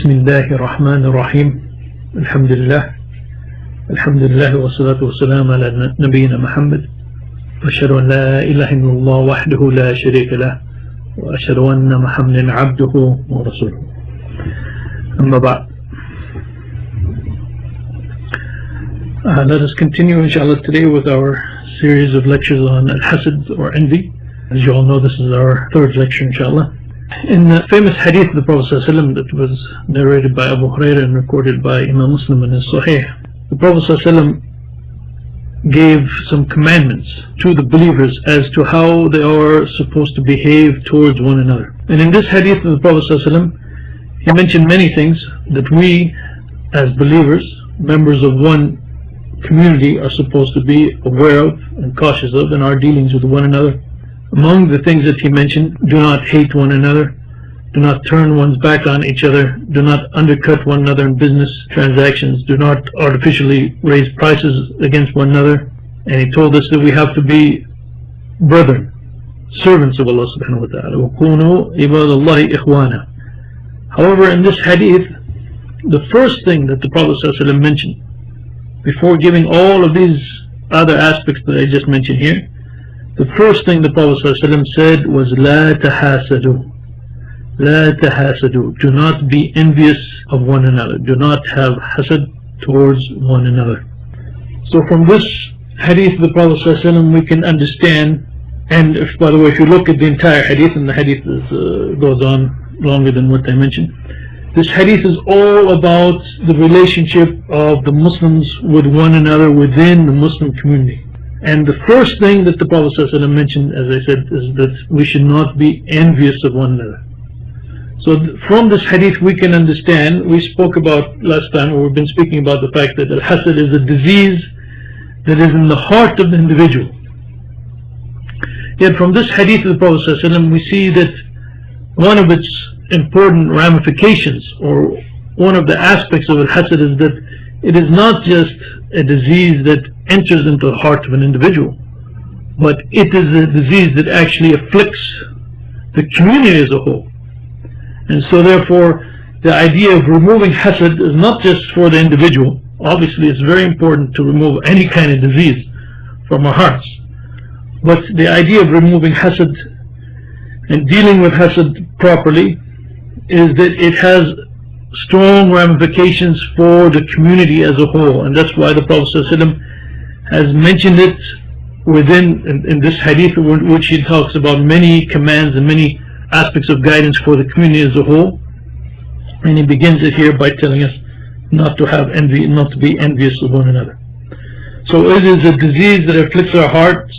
Bismillahir Rahmanir Rahim. Alhamdulillah. Alhamdulillah wa salatu wa salam ala nabiyyina Muhammad. Wa ashhadu an la ilaha illallah wahdahu la sharika lah. Wa ashhadu anna Muhammadan abduhu wa rasuluhu. Amma ba'd. Let us continue inshallah today with our series of lectures on Hasad or envy. As you all know, this is our third lecture inshallah. In the famous hadith of the Prophet ﷺ that was narrated by Abu Hurairah and recorded by Imam Muslim in his Sahih, the Prophet ﷺ gave some commandments to the believers as to how they are supposed to behave towards one another. And in this hadith of the Prophet ﷺ, he mentioned many things that we as believers, members of one community, are supposed to be aware of and cautious of in our dealings with one another. Among the things that he mentioned: do not hate one another, do not turn one's back on each other, do not undercut one another in business transactions, do not artificially raise prices against one another. And he told us that we have to be brethren, servants of Allah subhanahu wa ta'ala. وَكُونُوا عِبَادَ اللَّهِ إِخْوَانًا. However, in this hadith, the first thing that the Prophet ﷺ mentioned, before giving all of these other aspects that I just mentioned here, the first thing the Prophet ﷺ said was, La tahasadu. La tahasadu. Do not be envious of one another. Do not have hasad towards one another. So from this hadith of the Prophet ﷺ we can understand, and if, by the way, if you look at the entire hadith, and the hadith goes on longer than what I mentioned, this hadith is all about the relationship of the Muslims with one another within the Muslim community. And the first thing that the Prophet ﷺ mentioned, as I said, is that we should not be envious of one another. So from this hadith we can understand, we spoke about last time, or we've been speaking about the fact that al-hasad is a disease that is in the heart of the individual. Yet from this hadith of the Prophet ﷺ we see that one of its important ramifications, or one of the aspects of al-hasad, is that it is not just a disease that enters into the heart of an individual, but it is a disease that actually afflicts the community as a whole. And so therefore the idea of removing hasad is not just for the individual. Obviously it's very important to remove any kind of disease from our hearts, but the idea of removing hasad and dealing with hasad properly is that it has strong ramifications for the community as a whole. And that's why the Prophet ﷺ has mentioned it within in this hadith, which he talks about many commands and many aspects of guidance for the community as a whole. And he begins it here by telling us not to have envy, not to be envious of one another. So it is a disease that afflicts our hearts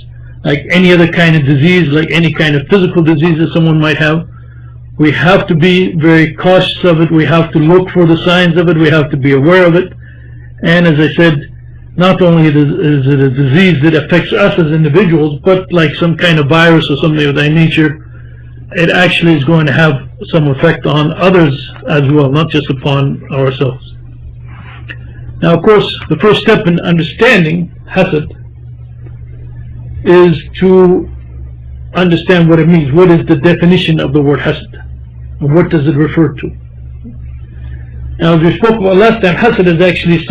like any other kind of disease, like any kind of physical disease that someone might have. We have to be very cautious of it. We have to look for the signs of it. We have to be aware of it. And as I said, not only is it a disease that affects us as individuals, but like some kind of virus or something of that nature, it actually is going to have some effect on others as well, not just upon ourselves. Now, of course, the first step in understanding hasad is to understand what it means. What is the definition of the word hasad? What does it refer to? Now, as we spoke about last time, hasad is actually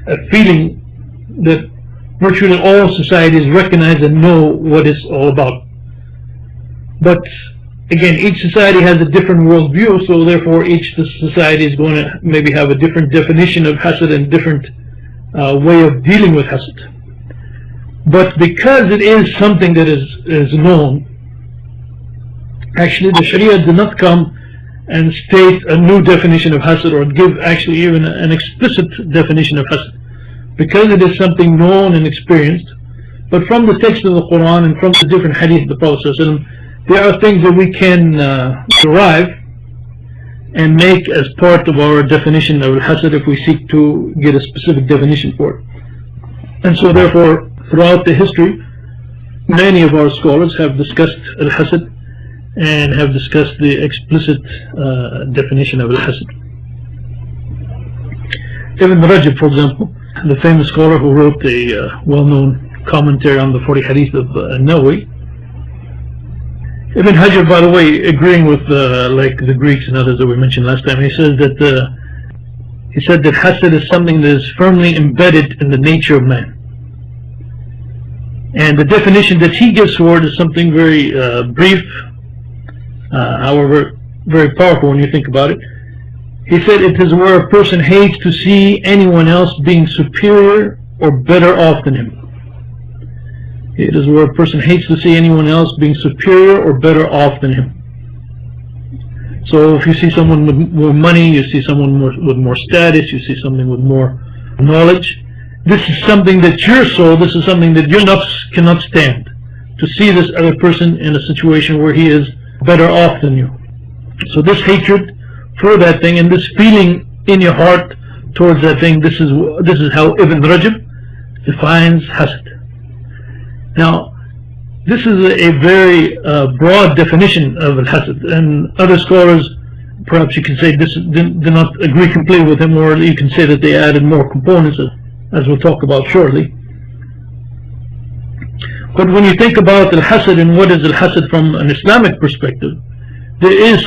a feeling that virtually all societies recognize and know what it's all about. But again, each society has a different worldview, so therefore each society is going to maybe have a different definition of hasad and different way of dealing with hasad. But because it is something that is known, actually the Sharia did not come and state a new definition of hasad, or give actually even an explicit definition of hasad, because it is something known and experienced. But from the text of the Quran and from the different hadith of the Prophet ﷺ, there are things that we can derive and make as part of our definition of al-hasad if we seek to get a specific definition for it. And so therefore, throughout the history, many of our scholars have discussed al-hasad and have discussed the explicit definition of al-hasad. Ibn Rajab, for example, the famous scholar who wrote a well-known commentary on the 40 hadith of Nawawi, Ibn Hajar, by the way, agreeing with like the Greeks and others that we mentioned last time, he said that hasad is something that is firmly embedded in the nature of man. And the definition that he gives for it is something very brief, however very powerful when you think about it. He said it is where a person hates to see anyone else being superior or better off than him. It is where a person hates to see anyone else being superior or better off than him. So if you see someone with more money, you see someone with more status, you see someone with more knowledge, this is something that your soul, this is something that your nafs cannot stand, to see this other person in a situation where he is better off than you. So this hatred for that thing and this feeling in your heart towards that thing, this is how Ibn Rajab defines hasad. Now, this is a very broad definition of al-hasad, and other scholars, perhaps you can say, do not agree completely with him, or you can say that they added more components, as we'll talk about shortly. But when you think about al-hasad and what is al-hasad from an Islamic perspective, there's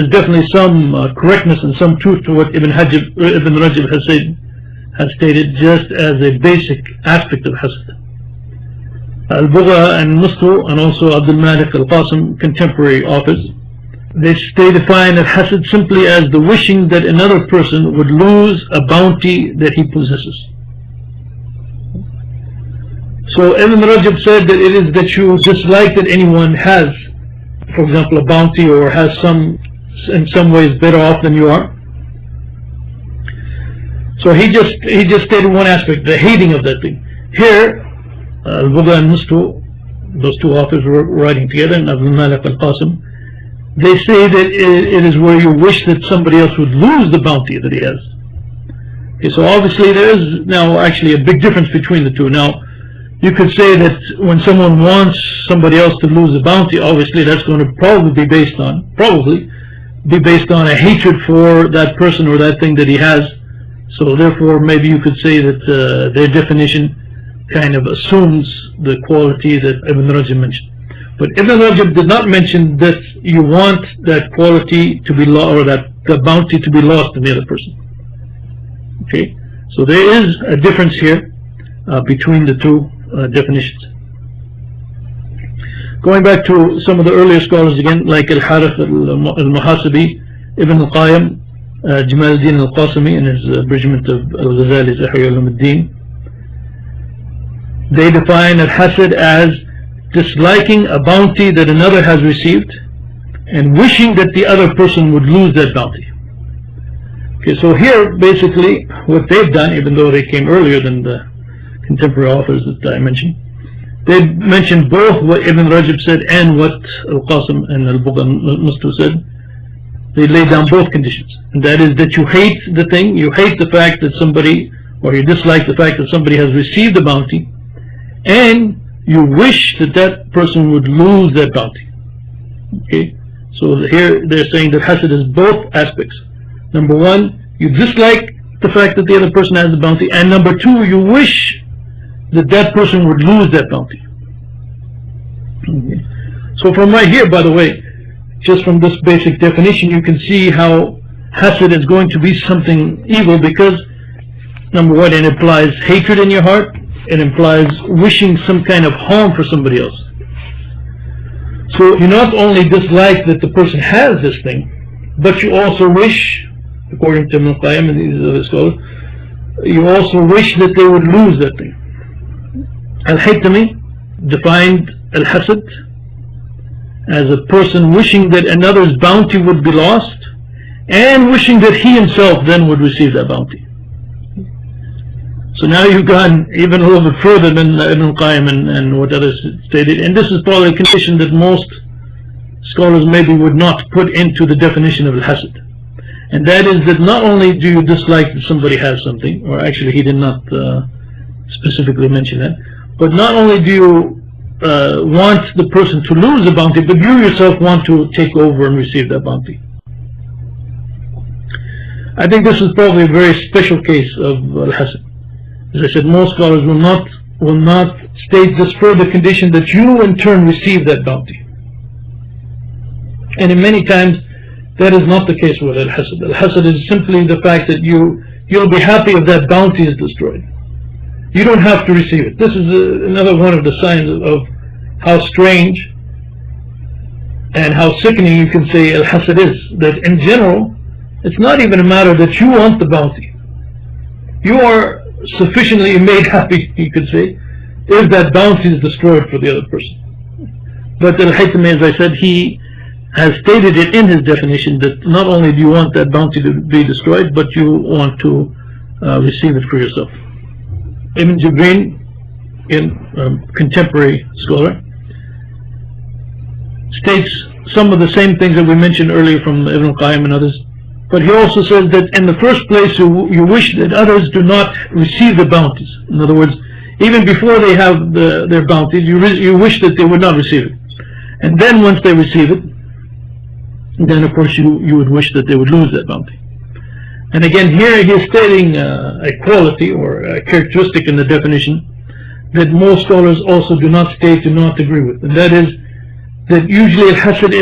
definitely some correctness and some truth to what Ibn Rajab has stated, just as a basic aspect of hasad. Al-Bugha and Mustu, and also Abdul Malik al-Qasim, contemporary authors, they define al-hasad simply as the wishing that another person would lose a bounty that he possesses. So Ibn Rajab said that it is that you dislike that anyone has, for example, a bounty, or has in some ways better off than you are. So he just stated one aspect, the hating of that thing. Here, Al-Bugha and Mustu, those two authors were writing together, and Abdul Malik al-Qasim, they say that it is where you wish that somebody else would lose the bounty that he has. Okay, so obviously there is now actually a big difference between the two. Now, you could say that when someone wants somebody else to lose the bounty, obviously that's going to probably be based on a hatred for that person or that thing that he has. So therefore maybe you could say that their definition kind of assumes the quality that Ibn Rajab mentioned. But Ibn Rajab did not mention that you want that quality to be lost, or that the bounty to be lost in the other person. Okay, so there is a difference here between the two definitions. Going back to some of the earlier scholars again, like Al-Harith al-Muhasibi, Ibn al-Qayyim, Jamal al-Din al-Qasimi in his abridgment of Al-Ghazali's Ihya Ulumuddin, they define al-hasad as disliking a bounty that another has received and wishing that the other person would lose that bounty. Okay, so here basically what they've done, even though they came earlier than the contemporary authors that I mentioned, they mentioned both what Ibn Rajab said and what Al-Qasim and Al-Bugha Mustu said. They laid down both conditions, and that is that you hate the thing, you hate the fact that somebody, or you dislike the fact that somebody has received the bounty, and you wish that that person would lose that bounty. Okay, so here they're saying that hasad is both aspects. Number one, you dislike the fact that the other person has the bounty, and number two, you wish that that person would lose that bounty. Okay. So from right here, by the way, just from this basic definition, you can see how hasad is going to be something evil, because number one, it implies hatred in your heart. It implies wishing some kind of harm for somebody else. So you not only dislike that the person has this thing, but you also wish, according to Ibn Qayyim and these other scholars, you also wish that they would lose that thing. Al-Haytami defined al-hasad as a person wishing that another's bounty would be lost and wishing that he himself then would receive that bounty. So now you've gone even a little bit further than Ibn Qayyim and what others stated, and this is probably a condition that most scholars maybe would not put into the definition of al-hasad, and that is that not only do you dislike that somebody has something, or actually he did not specifically mention that, but not only do you want the person to lose the bounty, but you yourself want to take over and receive that bounty. I think this is probably a very special case of al-hasad. As I said, most scholars will not state this further condition that you in turn receive that bounty. And in many times that is not the case with al-hasad. Al-hasad is simply the fact that you'll be happy if that bounty is destroyed. You don't have to receive it. This is another one of the signs of how strange and how sickening you can say al-hasad is. That in general, it's not even a matter that you want the bounty. You are sufficiently made happy, you could say, if that bounty is destroyed for the other person. But al-haythami, as I said, he has stated it in his definition that not only do you want that bounty to be destroyed, but you want to receive it for yourself. Ibn Jibreen, in contemporary scholar, states some of the same things that we mentioned earlier from Ibn al-Qayyim and others, but he also says that in the first place you wish that others do not receive the bounties. In other words, even before they have their bounties, you wish that they would not receive it. And then once they receive it, then of course you would wish that they would lose that bounty. And again, here he is stating a quality or a characteristic in the definition that most scholars also do not state, do not agree with, and that is that usually al-hasad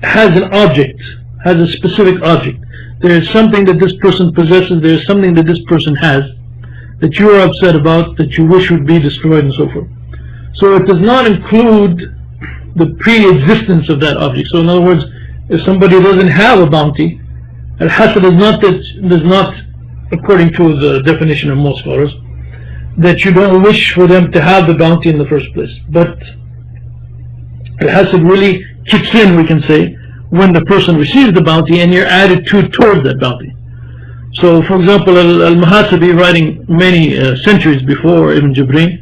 has an object, has a specific object. There is something that this person possesses, there is something that this person has that you are upset about, that you wish would be destroyed and so forth. So it does not include the pre-existence of that object. So in other words, if somebody doesn't have a bounty, al-hasad is not, according to the definition of most scholars, that you don't wish for them to have the bounty in the first place. But al-hasad really kicks in, we can say, when the person receives the bounty and your attitude towards that bounty. So for example, al-Muhasibi, writing many centuries before Ibn Jibreen,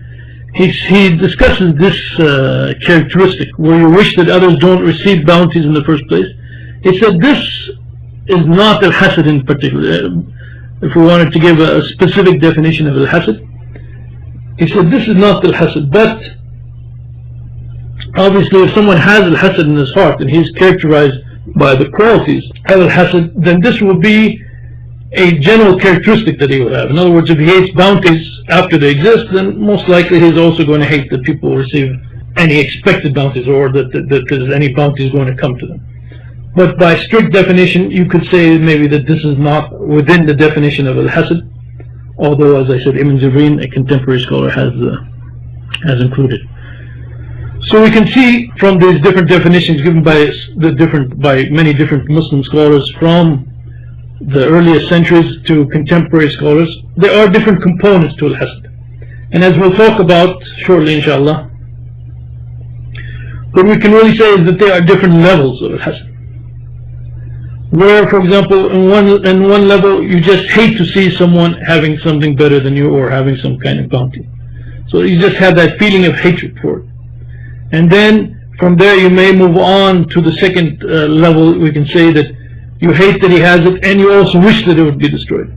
he discusses this characteristic where you wish that others don't receive bounties in the first place. He said this is not al-hasad in particular. If we wanted to give a specific definition of al-hasad, he said this is not al-hasad, but obviously if someone has al-hasad in his heart and he's characterized by the qualities of al-hasad, then this will be a general characteristic that he will have. In other words, if he hates bounties after they exist, then most likely he's also going to hate that people receive any expected bounties, or that there's any bounties going to come to them. But by strict definition, you could say maybe that this is not within the definition of al-hasad, although, as I said, Ibn Jibreen, a contemporary scholar, has included. So we can see from these different definitions given by many different Muslim scholars from the earliest centuries to contemporary scholars, there are different components to al-hasad. And as we'll talk about shortly, inshallah, what we can really say is that there are different levels of al-hasad. Where, for example, in one level, you just hate to see someone having something better than you or having some kind of bounty. So you just have that feeling of hatred for it. And then from there you may move on to the second level. We can say that you hate that he has it, and you also wish that it would be destroyed.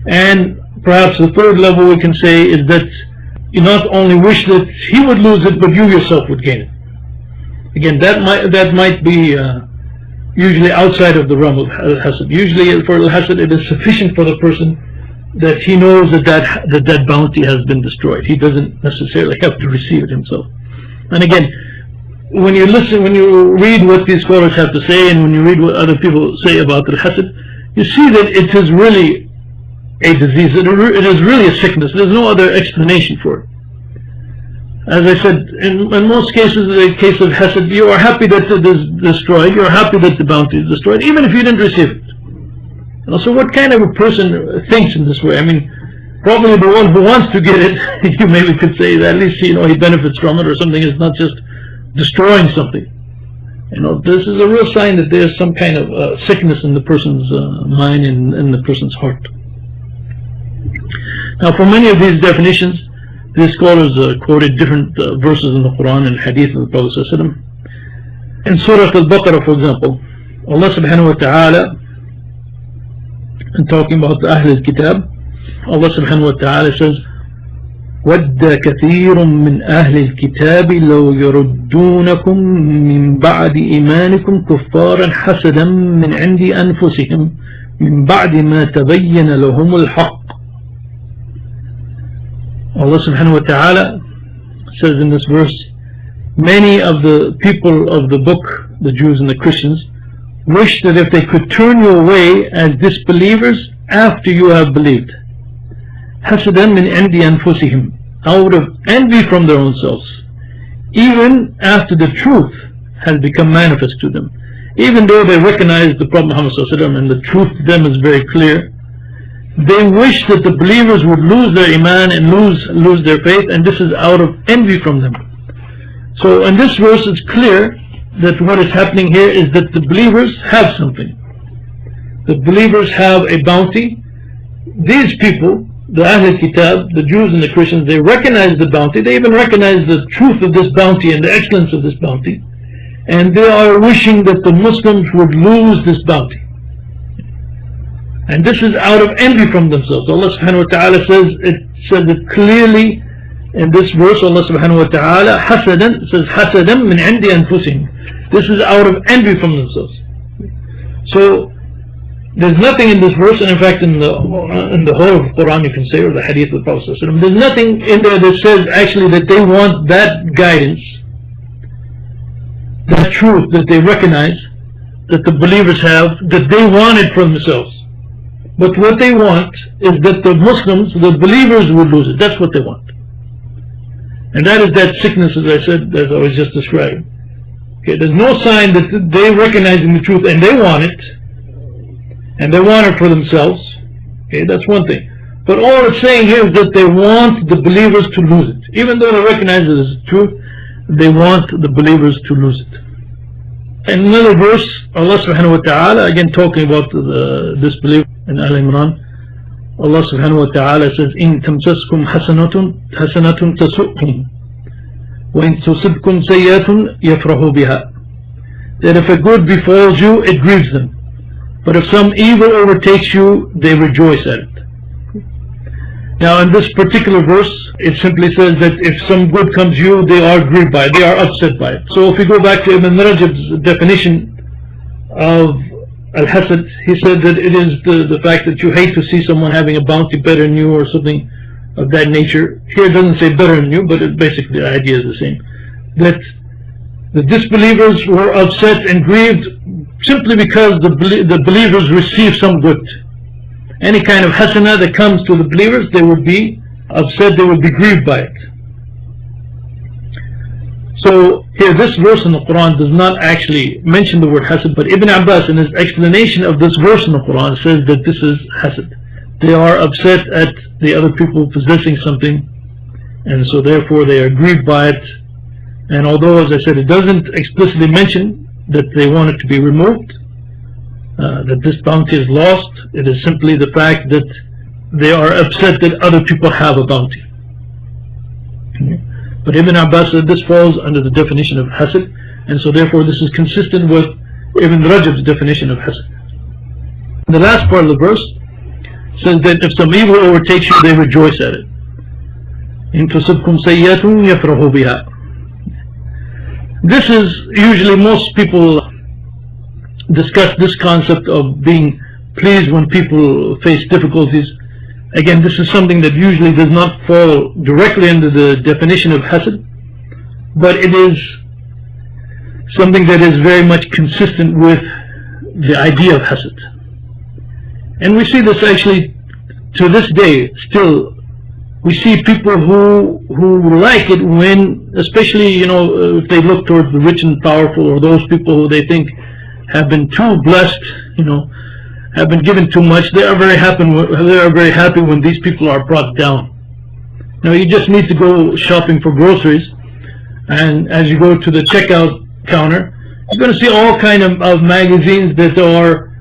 And perhaps the third level we can say is that you not only wish that he would lose it, but you yourself would gain it. Again, that might be usually outside of the realm of al-hasad. Usually for al-hasad it is sufficient for the person that he knows that bounty has been destroyed. He doesn't necessarily have to receive it himself. And again, when you read what these scholars have to say, and when you read what other people say about al-hasad, you see that it is really a disease. It is really a sickness. There's no other explanation for it. As I said, in most cases, in the case of hasad, you are happy that it is destroyed, you are happy that the bounty is destroyed, even if you didn't receive it. And also, what kind of a person thinks in this way? I mean, probably the one who wants to get it, you maybe could say that at least he benefits from it or something. It's not just destroying something. This is a real sign that there's some kind of sickness in the person's mind and in the person's heart. Now, for many of these definitions, these scholars quoted different verses in the Quran and Hadith of the Prophet ﷺ. In Surah Al-Baqarah, for example, Allah subhanahu wa ta'ala, in talking about the Ahl al-Kitab, Allah subhanahu wa ta'ala says, وَدَّ كَثِيرٌ مِّنْ أَهْلِ الْكِتَابِ لَوْ يَرُدُّونَكُمْ مِنْ بَعْدِ إِيمَانِكُمْ كُفَّارًا حَسَدًا مِّنْ عِنْدِ أَنفُسِهِمْ مِنْ بَعْدِ مَا تَبَيَّنَ لَهُمُ الْحَقِّ. Allah subhanahu wa ta'ala says in this verse many of the people of the book, the Jews and the Christians, wish that if they could turn you away as disbelievers after you have believed. حَسَدًا مِنْ عِنْدِ أَنفُسِهِمْ, out of envy from their own selves, even after the truth has become manifest to them. Even though they recognize the Prophet Muhammad ﷺ and the truth to them is very clear, they wish that the believers would lose their iman and lose their faith, and this is out of envy from them. So in this verse it's clear that what is happening here is that the believers have something. The believers have a bounty. These people, the Ahl Kitab, the Jews and the Christians, they recognize the bounty. They even recognize the truth of this bounty and the excellence of this bounty, and they are wishing that the Muslims would lose this bounty. And this is out of envy from themselves. Allah subhanahu wa ta'ala says it clearly in this verse. Allah subhanahu wa ta'ala hasadan, says hasadan min indi anfusihim. This is out of envy from themselves. So there's nothing in this verse, and in fact in the whole of Quran you can say, or the hadith of the Prophet ﷺ, there's nothing in there that says actually that they want that guidance, that truth that they recognize, that the believers have, that they want it for themselves. But what they want is that the Muslims, the believers, would lose it. That's what they want. And that is that sickness, as I said, as I was just describing. Okay, there's no sign that they recognizing the truth and they want it, and they want it for themselves. Okay, that's one thing. But all it's saying here is that they want the believers to lose it. Even though they recognize it as truth, they want the believers to lose it. In another verse, Allah subhanahu wa ta'ala, again talking about the disbelief in Al Imran, Allah subhanahu wa ta'ala says, إِن تَمْسَسْكُمْ حَسَنَةٌ تَسُؤْكُمْ وَإِن تُصِبْكُمْ سَيِّئَةٌ يَفْرَحُوا بِهَا. That if a good befalls you, it grieves them. But if some evil overtakes you, they rejoice at it. Now in this particular verse, it simply says that if some good comes you, they are grieved by it, they are upset by it. So if we go back to Ibn Rajab's definition of Al-Hasad, he said that it is the fact that you hate to see someone having a bounty better than you or something of that nature. Here it doesn't say better than you, but basically the idea is the same. That the disbelievers were upset and grieved simply because the believers received some good. Any kind of hasanah that comes to the believers, they would be upset, they would be grieved by it. So here this verse in the Quran does not actually mention the word hasad, but Ibn Abbas in his explanation of this verse in the Quran says that this is hasad. They are upset at the other people possessing something, and so therefore they are grieved by it. And although, as I said, it doesn't explicitly mention that they want it to be removed, that this bounty is lost, it is simply the fact that they are upset that other people have a bounty. But Ibn Abbas said this falls under the definition of hasad, and so therefore this is consistent with Ibn Rajab's definition of hasad. The last part of the verse says that if some evil overtakes you, they rejoice at it. إِن تُصِبْكُمْ سَيِّئَةٌ يَفْرَحُوا بِهَا. This is usually, most people discuss this concept of being pleased when people face difficulties. Again, this is something that usually does not fall directly under the definition of hasad, but it is something that is very much consistent with the idea of hasad. And we see this actually to this day still. We see people who like it when, especially, if they look towards the rich and powerful, or those people who they think have been too blessed, have been given too much. They are very happy when these people are brought down. Now you just need to go shopping for groceries, and as you go to the checkout counter, you're going to see all kind of magazines that are,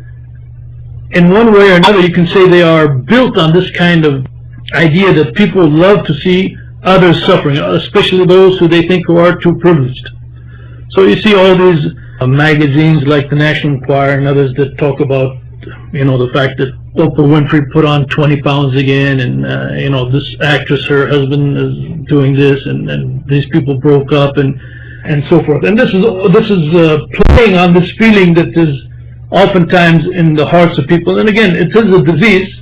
in one way or another, you can say they are built on this kind of idea that people love to see others suffering, especially those who they think who are too privileged. So you see all these magazines like the National Enquirer and others that talk about the fact that Oprah Winfrey put on 20 pounds again, and this actress, her husband is doing this, and these people broke up, and so forth. And this is playing on this feeling that is oftentimes in the hearts of people. And again, it is a disease.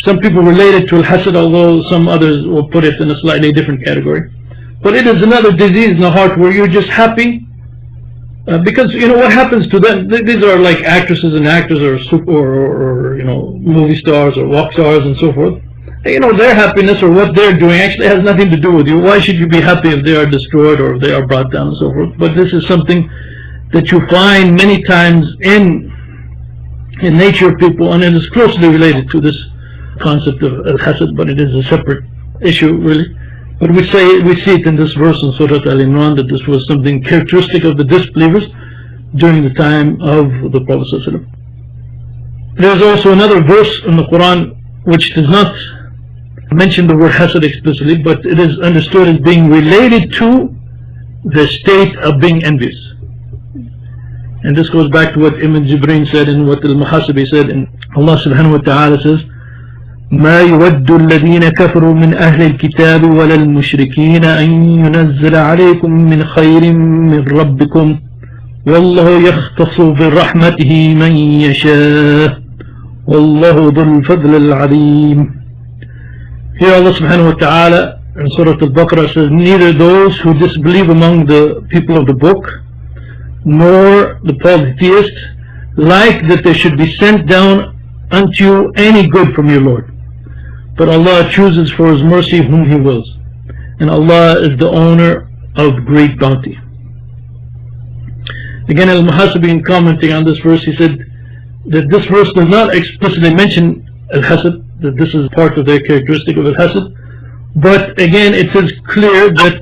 Some people relate it to al-hasad, although some others will put it in a slightly different category. But it is another disease in the heart where you're just happy because what happens to them. These are like actresses and actors, or movie stars or rock stars and so forth. Their happiness or what they're doing actually has nothing to do with you. Why should you be happy if they are destroyed or if they are brought down and so forth? But this is something that you find many times in nature of people, and it is closely related to this concept of al-hasad, but it is a separate issue really. But we see it in this verse in Surah Al-Imran that this was something characteristic of the disbelievers during the time of the Prophet ﷺ. There's also another verse in the Quran which does not mention the word hasad explicitly, but it is understood as being related to the state of being envious. And this goes back to what Ibn Jibreen said and what Al-Muhasibi said. And Allah subhanahu wa ta'ala says, ما يود الذين كفروا من أهل الكتاب ولا المشركين أن ينزل عليكم من خير من ربكم والله يختص برحمته من يشاء والله ذو الفضل العظيم. Here Allah subhanahu wa ta'ala in Surah Al-Baqarah says, neither those who disbelieve among the people of the book nor the polytheists like that there should be sent down unto you any good from your Lord. But Allah chooses for His mercy whom He wills, and Allah is the owner of great bounty. Again, Al-Muhasibi, in commenting on this verse, he said that this verse does not explicitly mention al-hasad, that this is part of their characteristic of al-hasad, but again it is clear that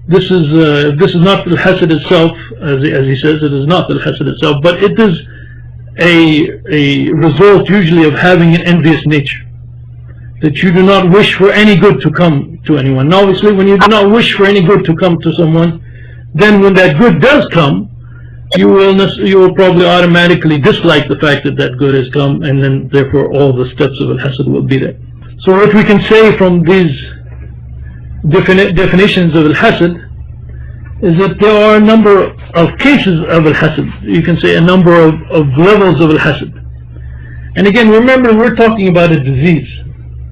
this is not al-hasad itself, as he says, it is not al-hasad itself, but it is a result usually of having an envious nature, that you do not wish for any good to come to anyone. Now obviously when you do not wish for any good to come to someone, then when that good does come, you will probably automatically dislike the fact that that good has come, and then therefore all the steps of al-hasad will be there. So what we can say from these definitions of al-hasad is that there are a number of cases of al-hasad. You can say a number of levels of al-hasad. And again, remember, we're talking about a disease,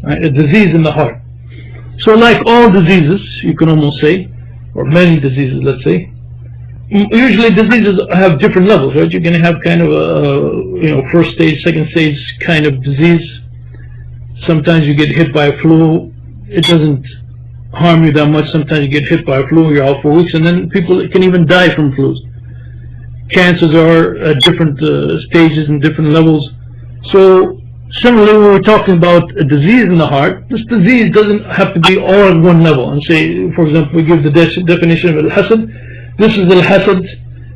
right? A disease in the heart. So like all diseases, you can almost say, or many diseases, let's say, usually diseases have different levels, right? You're going to have kind of a first stage, second stage kind of disease. Sometimes you get hit by a flu, it doesn't harm you that much. Sometimes you get hit by a flu, you're out for weeks, and then people can even die from flus. Cancers are at different stages and different levels. So similarly, when we're talking about a disease in the heart, this disease doesn't have to be all at one level. And say, for example, we give the definition of al-hasad. This is al-hasad,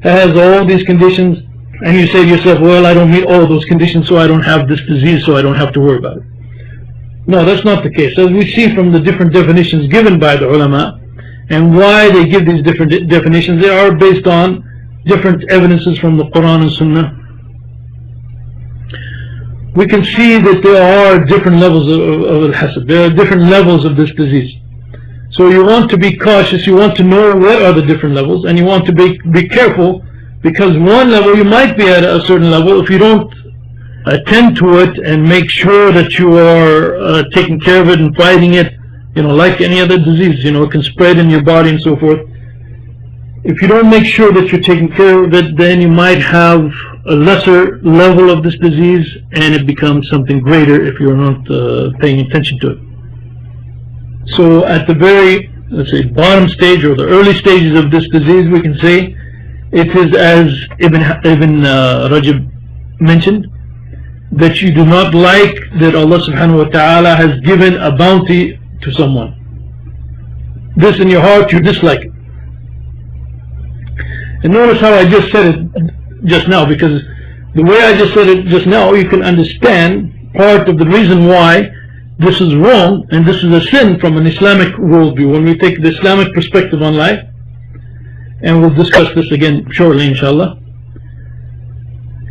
has all these conditions, and you say to yourself, well, I don't meet all those conditions, so I don't have this disease, so I don't have to worry about it. No, that's not the case. As we see from the different definitions given by the ulama, and why they give these different definitions, they are based on different evidences from the Quran and Sunnah. We can see that there are different levels of al-hasad. There are different levels of this disease. So you want to be cautious, you want to know what are the different levels, and you want to be careful, because one level you might be at a certain level. If you don't attend to it and make sure that you are taking care of it and fighting it, like any other disease, it can spread in your body and so forth. If you don't make sure that you're taking care of it, then you might have a lesser level of this disease, and it becomes something greater if you're not paying attention to it. So at the very, let's say, bottom stage or the early stages of this disease, we can say it is, as Ibn Rajab mentioned, that you do not like that Allah subhanahu wa ta'ala has given a bounty to someone. This in your heart, you dislike it. And notice how I just said it just now, because the way I just said it just now, you can understand part of the reason why this is wrong, and this is a sin from an Islamic worldview. When we take the Islamic perspective on life, and we'll discuss this again shortly inshallah,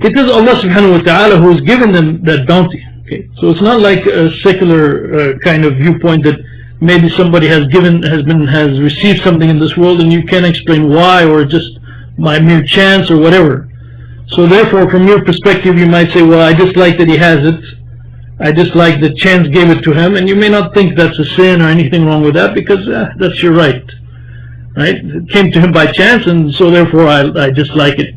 it is Allah subhanahu wa ta'ala who has given them that bounty. Okay, so it's not like a secular kind of viewpoint that maybe somebody has received something in this world and you can't explain why, or just by mere chance or whatever. So therefore, from your perspective, you might say, well, I dislike that he has it, I dislike that chance gave it to him, and you may not think that's a sin or anything wrong with that, because that's your right. right? It came to him by chance, and so therefore I dislike it.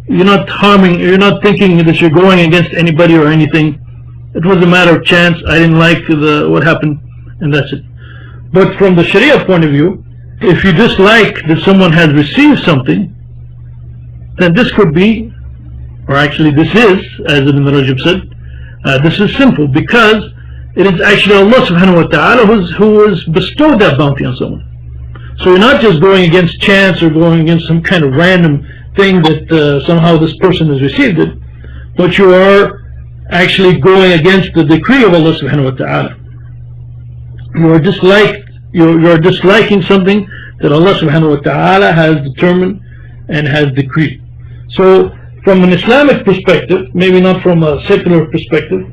You're not harming, you're not thinking that you're going against anybody or anything. It was a matter of chance. I didn't like what happened, and that's it. But from the Sharia point of view, if you dislike that someone has received something, then this could be, or actually this is, as Ibn Rajab said, this is simple, because it is actually Allah subhanahu wa ta'ala who has bestowed that bounty on someone. So you're not just going against chance or going against some kind of random thing that somehow this person has received it, but you are actually going against the decree of Allah subhanahu wa ta'ala. You are disliking something that Allah subhanahu wa ta'ala has determined and has decreed. So from an Islamic perspective, maybe not from a secular perspective,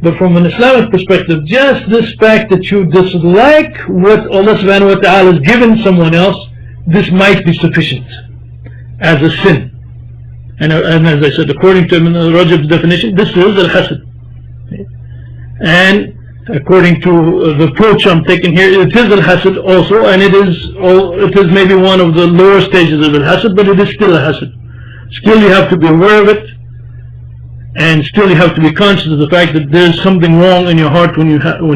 but from an Islamic perspective, just this fact that you dislike what Allah subhanahu wa ta'ala has given someone else, this might be sufficient as a sin. And as I said, according to Ibn Rajab's definition, this is al-hasad. And according to the approach I'm taking here, it is al-hasad also, and it is maybe one of the lower stages of al-hasad, but it is still al-hasad. Still you have to be aware of it, and still you have to be conscious of the fact that there's something wrong in your heart when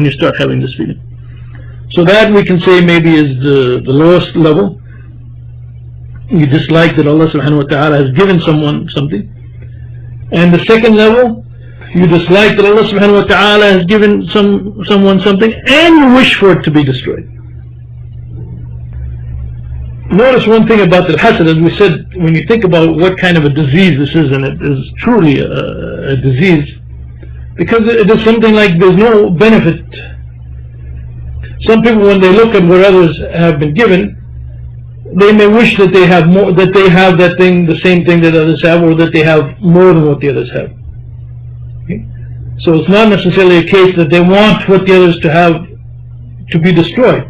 you start having this feeling. So that we can say maybe is the lowest level. You dislike that Allah subhanahu wa ta'ala has given someone something. And the second level, you dislike that Allah subhanahu wa ta'ala has given someone something, and you wish for it to be destroyed. Notice one thing about the hasad, as we said, when you think about what kind of a disease this is, and it is truly a disease, because it is something like there's no benefit. Some people, when they look at what others have been given, they may wish that they have more, that they have that thing, the same thing that others have, or that they have more than what the others have. Okay? So it's not necessarily a case that they want what the others to have to be destroyed.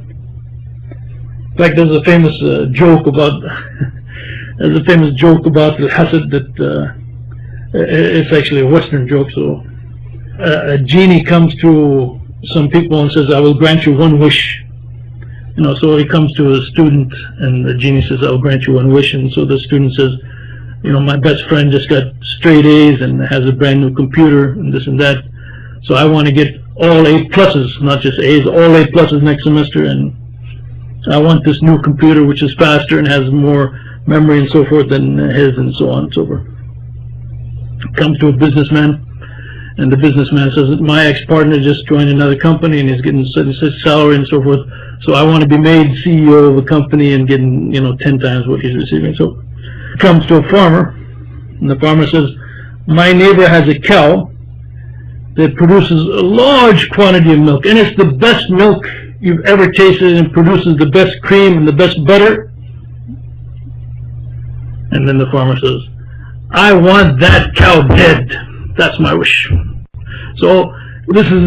In fact, there's a famous joke about the hasad that it's actually a Western joke. So a genie comes to some people and says, "I will grant you one wish." So he comes to a student, and the genie says, "I'll grant you one wish." And so the student says, "My best friend just got straight A's and has a brand new computer and this and that. So I want to get all A pluses, not just A's, all A pluses next semester, and I want this new computer which is faster and has more memory and so forth than his," and so on and so forth. Comes to a businessman, and the businessman says that my ex-partner just joined another company and he's getting such salary and so forth. So I want to be made CEO of a company and getting 10 times what he's receiving. So comes to a farmer, and the farmer says, "My neighbor has a cow that produces a large quantity of milk, and it's the best milk you've ever tasted, and produces the best cream and the best butter." And then the farmer says, "I want that cow dead. That's my wish." So this is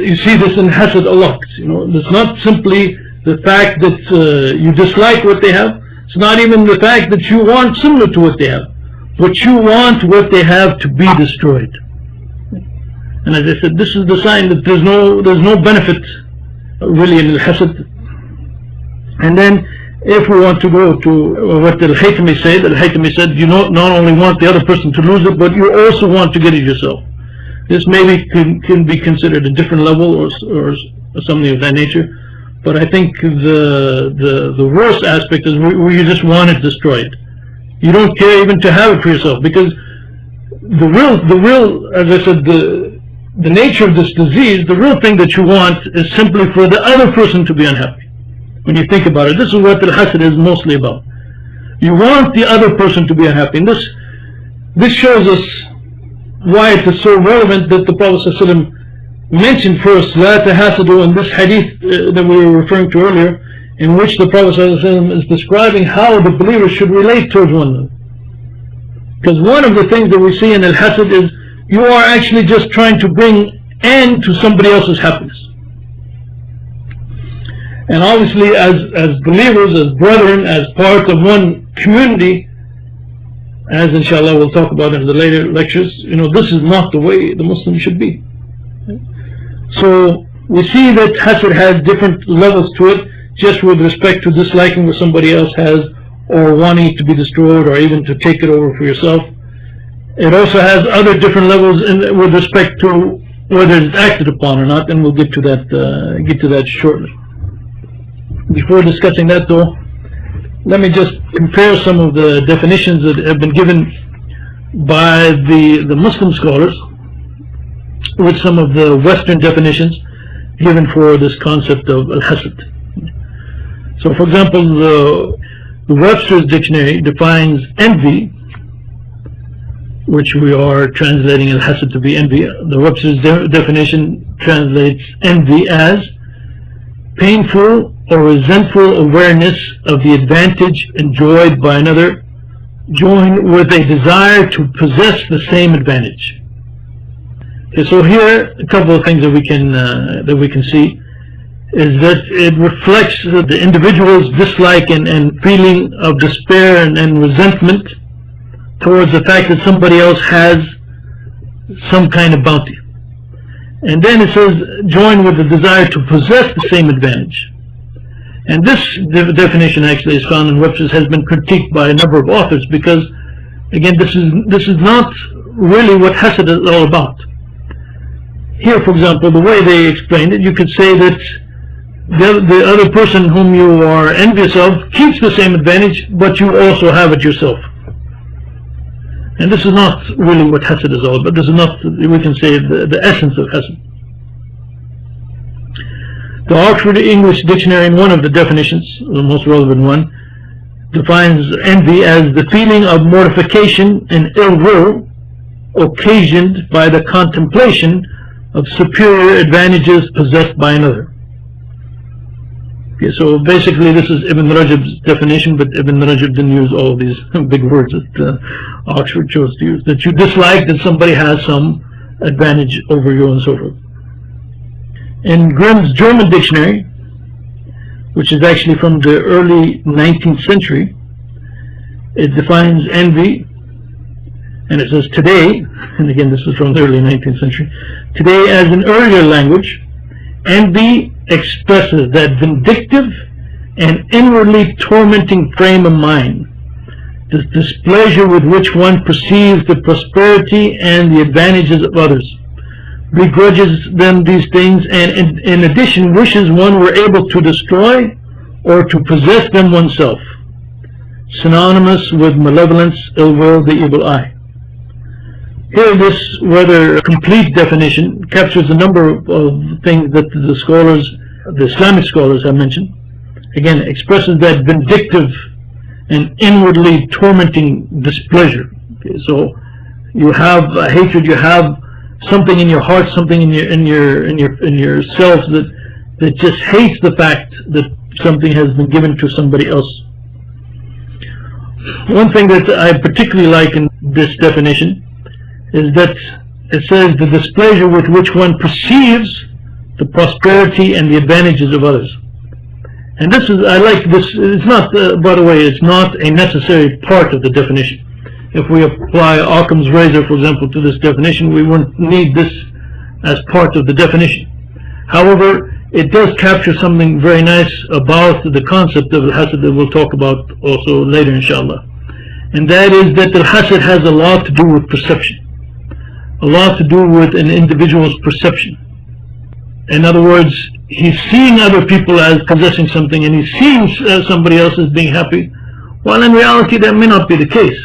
you see this in hasad a lot. It's not simply the fact that you dislike what they have. It's not even the fact that you want similar to what they have, but you want what they have to be destroyed. And as I said, this is the sign that there's no benefit really in al-hasad. And then if we want to go to what Al-Haytami said, you not only want the other person to lose it, but you also want to get it yourself. This maybe can be considered a different level or something of that nature, but I think the worst aspect is where you just want it destroyed. You don't care even to have it for yourself, because the real, as I said, the nature of this disease, the real thing that you want is simply for the other person to be unhappy. When you think about it, this is what al-hasad is mostly about. You want the other person to be unhappy. And this shows us why it is so relevant that the Prophet ﷺ mentioned first la tahasadu in this hadith that we were referring to earlier, in which the Prophet ﷺ is describing how the believers should relate towards one another. Because one of the things that we see in al-hasad is you are actually just trying to bring end to somebody else's happiness. And obviously as believers, as brethren, as part of one community, as inshallah we'll talk about in the later lectures, this is not the way the Muslim should be. So we see that hasad has different levels to it. just with respect to disliking what somebody else has, or wanting it to be destroyed, or even to take it over for yourself. It also has other different levels with respect to whether it's acted upon or not, and we'll get to that shortly. Before discussing that though, let me just compare some of the definitions that have been given by the Muslim scholars with some of the Western definitions given for this concept of al-hasad. So for example, the Webster's dictionary defines envy, which we are translating al-hasad to be envy. The Webster's definition translates envy as painful or resentful awareness of the advantage enjoyed by another, joined with a desire to possess the same advantage. Okay, so here a couple of things that we can see is that it reflects the individual's dislike and feeling of despair and resentment towards the fact that somebody else has some kind of bounty. And then it says joined with the desire to possess the same advantage. And this definition actually is found in Webster's, has been critiqued by a number of authors, because again this is not really what hasad is all about. Here for example, the way they explained it, you could say that the other person whom you are envious of keeps the same advantage, but you also have it yourself. And this is not really what hasad is all about. This is not, we can say, the essence of hasad. The Oxford English Dictionary, in one of the definitions, the most relevant one, defines envy as the feeling of mortification and ill will occasioned by the contemplation of superior advantages possessed by another. Okay, so basically this is Ibn Rajab's definition, but Ibn Rajab didn't use all of these big words that Oxford chose to use. That you dislike that somebody has some advantage over you and so forth. In Grimm's German dictionary, which is actually from the early 19th century, it defines envy, and it says today, and again this is from the early 19th century, today as an earlier language, envy expresses that vindictive and inwardly tormenting frame of mind, the displeasure with which one perceives the prosperity and the advantages of others, begrudges them these things, and in addition wishes one were able to destroy or to possess them oneself, synonymous with malevolence, ill will, the evil eye. Here this rather complete definition captures a number of things that the Islamic scholars have mentioned. Again, expresses that vindictive and inwardly tormenting displeasure. Okay, so you have a hatred, you have something in your heart, something in yourself that just hates the fact that something has been given to somebody else. One thing that I particularly like in this definition is that it says the displeasure with which one perceives the prosperity and the advantages of others. And this is, I like this, it's not, by the way, it's not a necessary part of the definition. If we apply Occam's razor, for example, to this definition, we wouldn't need this as part of the definition. However, it does capture something very nice about the concept of al-hasad that we'll talk about also later, inshallah. And that is that al-hasad has a lot to do with perception, a lot to do with an individual's perception. In other words, he's seeing other people as possessing something, and he's seeing somebody else as being happy, while in reality that may not be the case.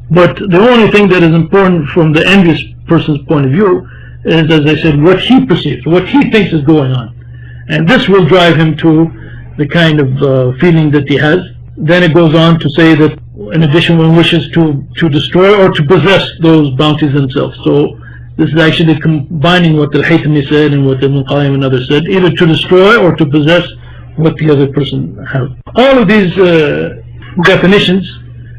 But the only thing that is important from the envious person's point of view is, as I said, what he perceives, what he thinks is going on. And this will drive him to the kind of feeling that he has. Then it goes on to say that in addition one wishes to destroy or to possess those bounties themselves. So this is actually combining what Al-Haythami said and what Ibn Qayyim and others said, either to destroy or to possess what the other person has. All of these definitions,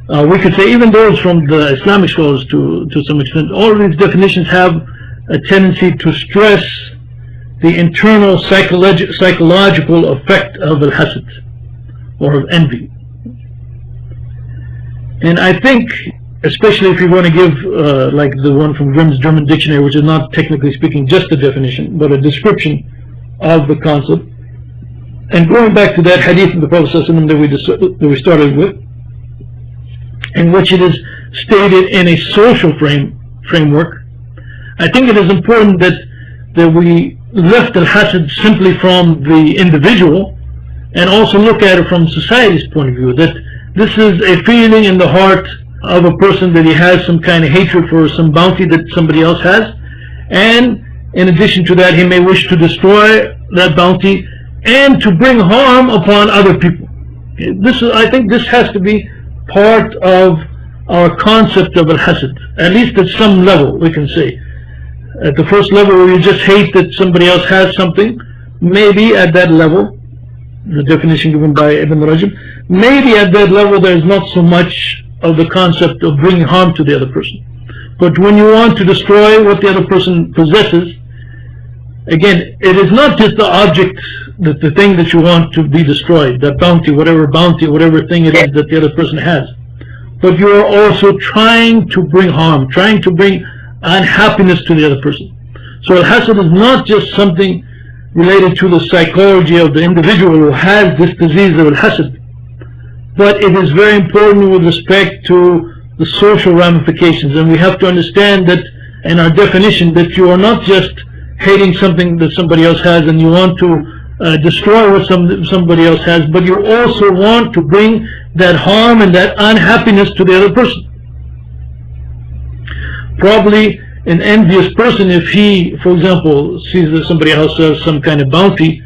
we could say even those from the Islamic scholars to some extent, all of these definitions have a tendency to stress the internal psychological effect of al-hasad, or of envy. And I think, especially if you're going to give like the one from Grimm's German dictionary, which is not technically speaking just a definition but a description of the concept, And going back to that hadith of the Prophet ﷺ that we started with, in which it is stated in a social framework, I think it is important that we lift al-hasad simply from the individual and also look at it from society's point of view, that this is a feeling in the heart of a person that he has some kind of hatred for some bounty that somebody else has, and in addition to that he may wish to destroy that bounty and to bring harm upon other people. I think this has to be part of our concept of al-hasad, at least at some level. We can say at the first level where you just hate that somebody else has something, maybe at that level, the definition given by Ibn Rajab, maybe at that level there is not so much of the concept of bringing harm to the other person. But when you want to destroy what the other person possesses, again, it is not just the object, the thing that you want to be destroyed, that bounty, whatever thing it is that the other person has, but you are also trying to bring harm, trying to bring unhappiness to the other person. So al-hasad is not just something related to the psychology of the individual who has this disease of al-hasad, but it is very important with respect to the social ramifications. And we have to understand that in our definition, that you are not just hating something that somebody else has and you want to destroy what somebody else has, but you also want to bring that harm and that unhappiness to the other person. Probably an envious person, if he, for example, sees that somebody else has some kind of bounty,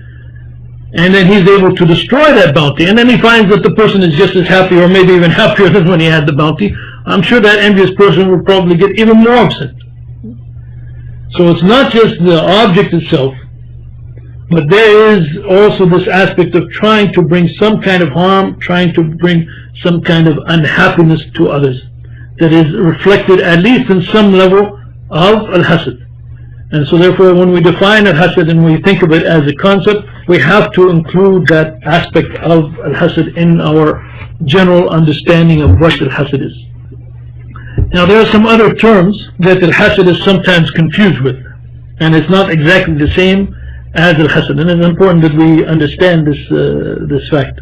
and then he's able to destroy that bounty, and then he finds that the person is just as happy or maybe even happier than when he had the bounty, I'm sure that envious person will probably get even more upset. So it's not just the object itself, but there is also this aspect of trying to bring some kind of harm, trying to bring some kind of unhappiness to others, that is reflected at least in some level of al-hasad. And so therefore when we define al-hasad and we think of it as a concept, we have to include that aspect of al-hasad in our general understanding of what al-hasad is. Now there are some other terms that al-hasad is sometimes confused with, and it's not exactly the same as al-hasad, and it's important that we understand this fact.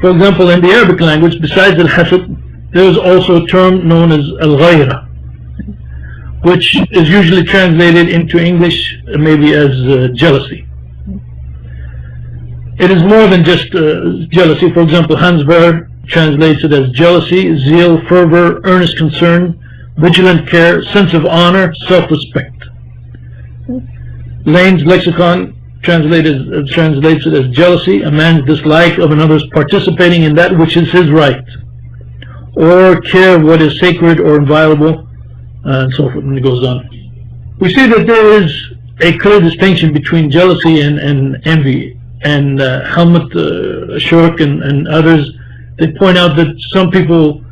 For example, in the Arabic language, besides al-hasad, there is also a term known as al-ghayra, which is usually translated into English maybe as jealousy. It is more than just jealousy. For example, Hans Baer translates it as jealousy, zeal, fervor, earnest concern, vigilant care, sense of honor, self-respect. Lane's lexicon translates it as jealousy, a man's dislike of another's participating in that which is his right, or care of what is sacred or inviolable, and so forth, and it goes on. We see that there is a clear distinction between jealousy and envy, and Helmut Schurk and others, they point out that some people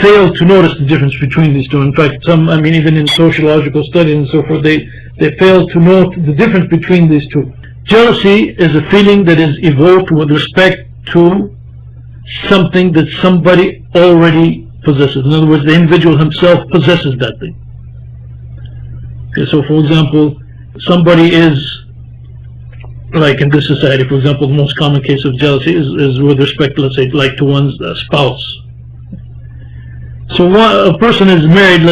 fail to notice the difference between these two. In fact, even in sociological studies and so forth, they fail to note the difference between these two. Jealousy is a feeling that is evoked with respect to something that somebody already possesses. In other words, the individual himself possesses that thing. Okay, so for example, somebody is, like in this society, for example, the most common case of jealousy is with respect, let's say, like to one's spouse. So a person is married,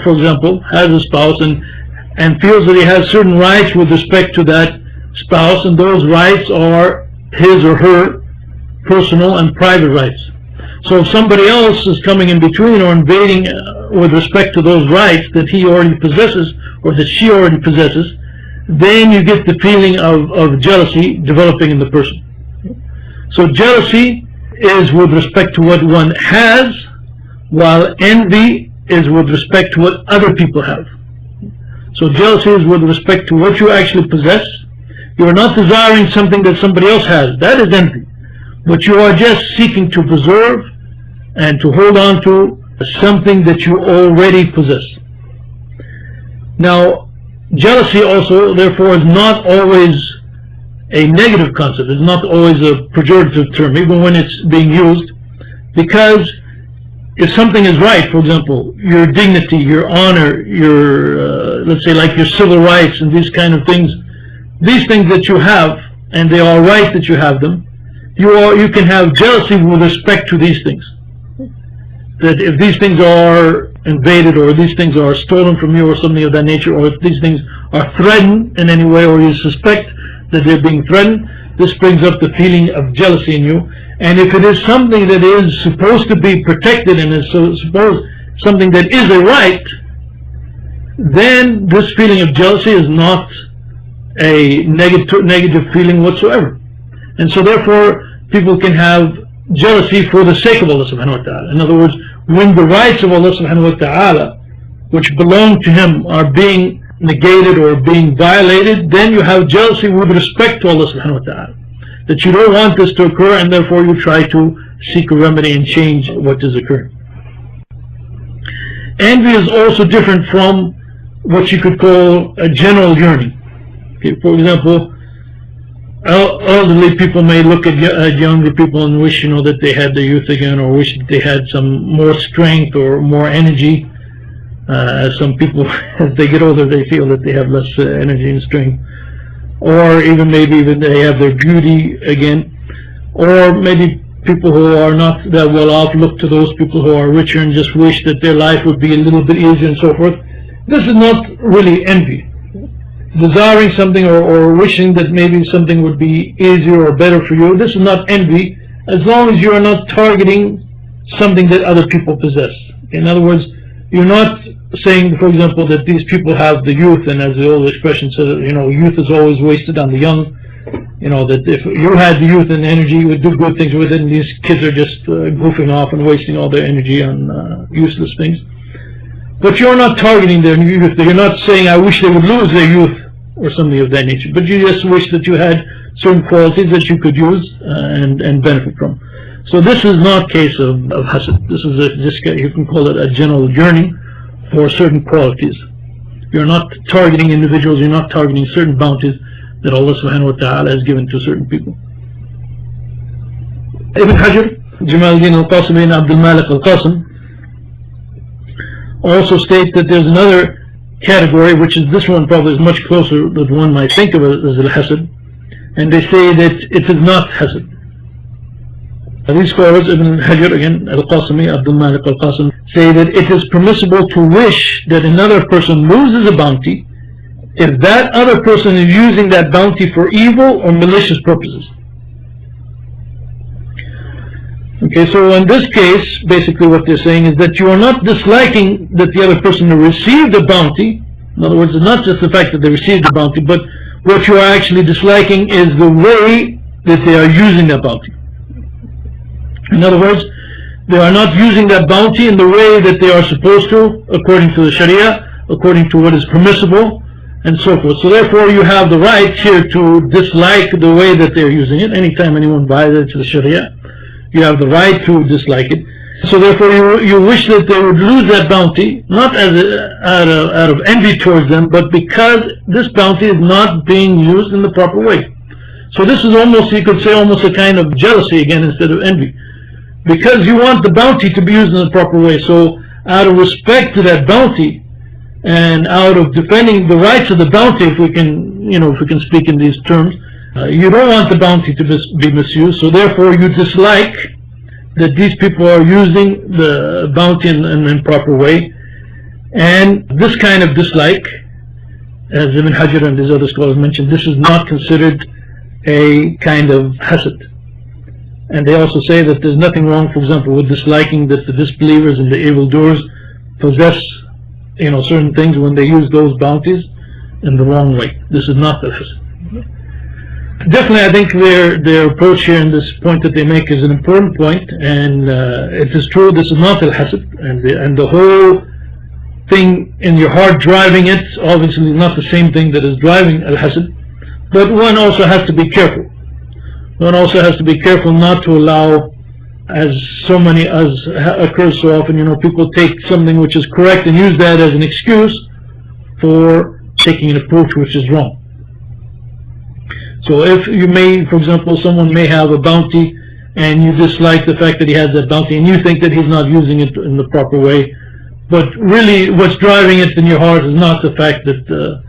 for example, has a spouse and feels that he has certain rights with respect to that spouse, and those rights are his or her personal and private rights. So if somebody else is coming in between or invading with respect to those rights that he already possesses or that she already possesses, then you get the feeling of jealousy developing in the person. So jealousy is with respect to what one has, while envy is with respect to what other people have. So jealousy is with respect to what you actually possess. You are not desiring something that somebody else has. That is envy. But you are just seeking to preserve and to hold on to something that you already possess. Now, jealousy also, therefore, is not always a negative concept. It's not always a pejorative term, even when it's being used, because if something is right, for example, your dignity, your honor, your, let's say, like your civil rights and these kind of things, these things that you have and they are right that you have them, you can have jealousy with respect to these things. That if these things are invaded, or these things are stolen from you, or something of that nature, or if these things are threatened in any way, or you suspect that they're being threatened, this brings up the feeling of jealousy in you. And if it is something that is supposed to be protected, and is supposed something that is a right, then this feeling of jealousy is not a negative feeling whatsoever. And so therefore people can have jealousy for the sake of Allah subhanahu wa ta'ala. In other words, when the rights of Allah subhanahu wa ta'ala, which belong to Him, are being negated or being violated, then you have jealousy with respect to Allah subhanahu wa ta'ala, that you don't want this to occur, and therefore you try to seek a remedy and change what is occurring. Envy is also different from what you could call a general yearning. Okay, for example, elderly people may look at younger people and wish, that they had their youth again, or wish that they had some more strength or more energy. As some people, as they get older, they feel that they have less energy and strength, or even maybe even they have their beauty again, or maybe people who are not that well off look to those people who are richer and just wish that their life would be a little bit easier and so forth. This is not really envy. Desiring something or wishing that maybe something would be easier or better for you, this is not envy, as long as you are not targeting something that other people possess. In other words, you're not saying, for example, that these people have the youth, and as the old expression says, youth is always wasted on the young. That if you had the youth and energy, you would do good things with it, and these kids are just goofing off and wasting all their energy on useless things. But you're not targeting their youth. You're not saying, I wish they would lose their youth or something of that nature, but you just wish that you had certain qualities that you could use and benefit from. So this is not a case of hasad. This is you can call it a general yearning for certain qualities. You're not targeting individuals, you're not targeting certain bounties that Allah subhanahu wa ta'ala has given to certain people. Ibn Hajar, Jamaluddin al-Qasimi and Abdul Malik al-Qasim also state that there's another category, which is this one probably is much closer than one might think of it as al-hasad, and they say that it is not hasad. These scholars, Ibn Hajar again, al-Qasimi, Abdul Malik al-Qasim, say that it is permissible to wish that another person loses a bounty if that other person is using that bounty for evil or malicious purposes. Okay, so in this case, basically what they're saying is that you are not disliking that the other person received the bounty. In other words, it's not just the fact that they received the bounty, but what you are actually disliking is the way that they are using that bounty. In other words, they are not using that bounty in the way that they are supposed to, according to the Sharia, according to what is permissible, and so forth. So therefore you have the right here to dislike the way that they're using it. Anytime anyone violates the Sharia, you have the right to dislike it. So therefore you wish that they would lose that bounty, not out of envy towards them, but because this bounty is not being used in the proper way. So this is almost, you could say, almost a kind of jealousy again instead of envy, because you want the bounty to be used in the proper way. So out of respect to that bounty, and out of defending the rights of the bounty, if we can speak in these terms, you don't want the bounty to be misused. So therefore you dislike that these people are using the bounty in an improper way. And this kind of dislike, as Ibn Hajar and these other scholars mentioned, this is not considered a kind of hasad. And they also say that there's nothing wrong, for example, with disliking that the disbelievers and the evildoers possess certain things when they use those bounties in the wrong way. This is not the hasad. Definitely, I think their approach here and this point that they make is an important point, and it is true this is not al-hasad, and the whole thing in your heart driving it obviously is not the same thing that is driving al-hasad. But one also has to be careful. One also has to be careful not to allow, as occurs so often, people take something which is correct and use that as an excuse for taking an approach which is wrong. So if you may, for example, someone may have a bounty and you dislike the fact that he has that bounty and you think that he's not using it in the proper way, but really what's driving it in your heart is not the fact that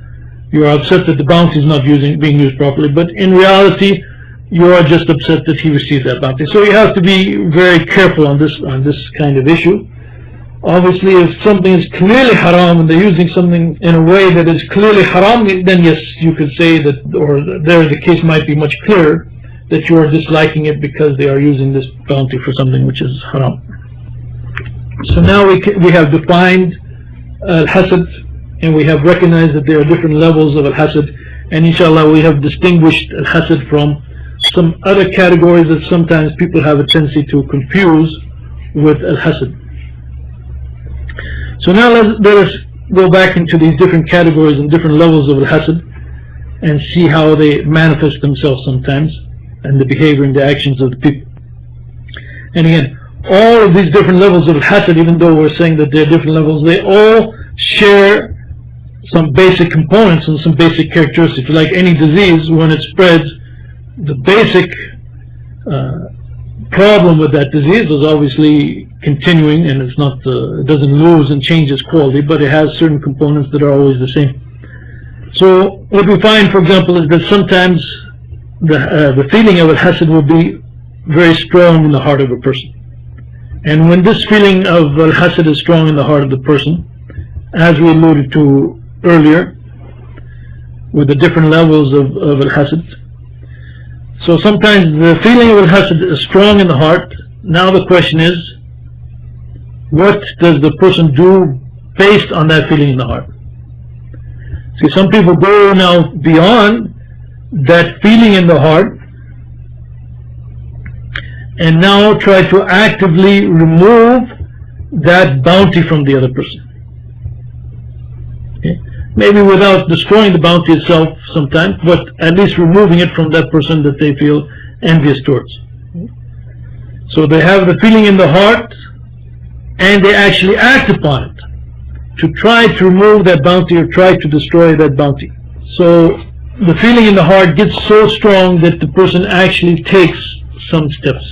You are upset that the bounty is not being used properly, but in reality, you are just upset that he received that bounty. So you have to be very careful on this kind of issue. Obviously, if something is clearly haram and they're using something in a way that is clearly haram, then yes, you could say that, or there the case might be much clearer, that you are disliking it because they are using this bounty for something which is haram. So now we have defined al-hasad, and we have recognized that there are different levels of al-hasad, and inshallah we have distinguished al-hasad from some other categories that sometimes people have a tendency to confuse with al-hasad. So now let us go back into these different categories and different levels of al-hasad and see how they manifest themselves sometimes, and the behavior and the actions of the people. And again, all of these different levels of al-hasad, even though we're saying that they're different levels, they all share some basic components and some basic characteristics. Like any disease, when it spreads, the basic problem with that disease is obviously continuing, and it's not it doesn't lose and change its quality, but it has certain components that are always the same. So what we find, for example, is that sometimes the feeling of al-hasad will be very strong in the heart of a person. And when this feeling of al-hasad is strong in the heart of the person, as we alluded to earlier, with the different levels of al-hasad, so sometimes the feeling of al-hasad is strong in the heart. Now the question is, what does the person do based on that feeling in the heart? See, some people go now beyond that feeling in the heart and now try to actively remove that bounty from the other person. Okay? Maybe without destroying the bounty itself sometimes, but at least removing it from that person that they feel envious towards. So they have the feeling in the heart and they actually act upon it to try to remove that bounty or try to destroy that bounty. So the feeling in the heart gets so strong that the person actually takes some steps.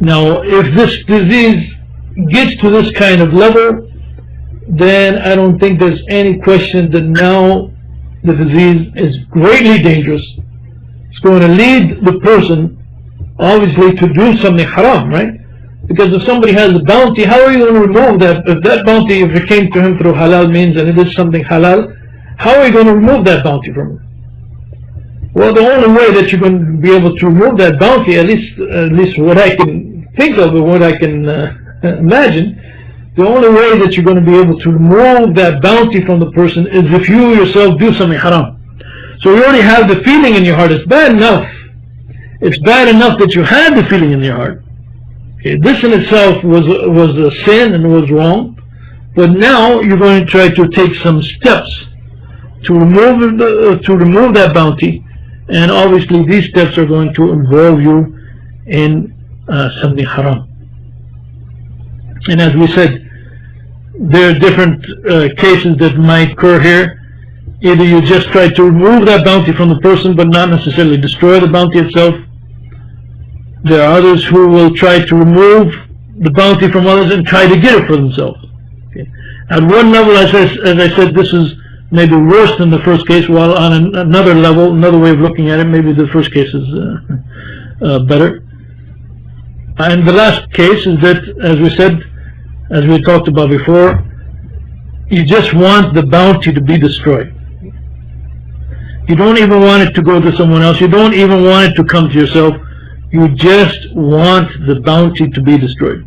Now, if this disease gets to this kind of level, then I don't think there's any question that now the disease is greatly dangerous. It's going to lead the person, obviously, to do something haram, right? Because if somebody has a bounty, how are you going to remove that? If that bounty, if it came to him through halal means and it is something halal, how are you going to remove that bounty from him? Well, the only way that you're going to be able to remove that bounty, at least what I can think of and what I can imagine, the only way that you're going to be able to remove that bounty from the person is if you yourself do something haram. So you already have the feeling in your heart. It's bad enough. It's bad enough that you had the feeling in your heart. Okay, this in itself was a sin and was wrong, but now you're going to try to take some steps to remove that bounty, and obviously these steps are going to involve you in something haram. And as we said, there are different cases that might occur here. Either you just try to remove that bounty from the person but not necessarily destroy the bounty itself. There are others who will try to remove the bounty from others and try to get it for themselves. Okay. At one level, as I said, this is maybe worse than the first case, while on another level, another way of looking at it, maybe the first case is better. And the last case is that, as we said, as we talked about before, you just want the bounty to be destroyed. You don't even want it to go to someone else. You don't even want it to come to yourself. You just want the bounty to be destroyed.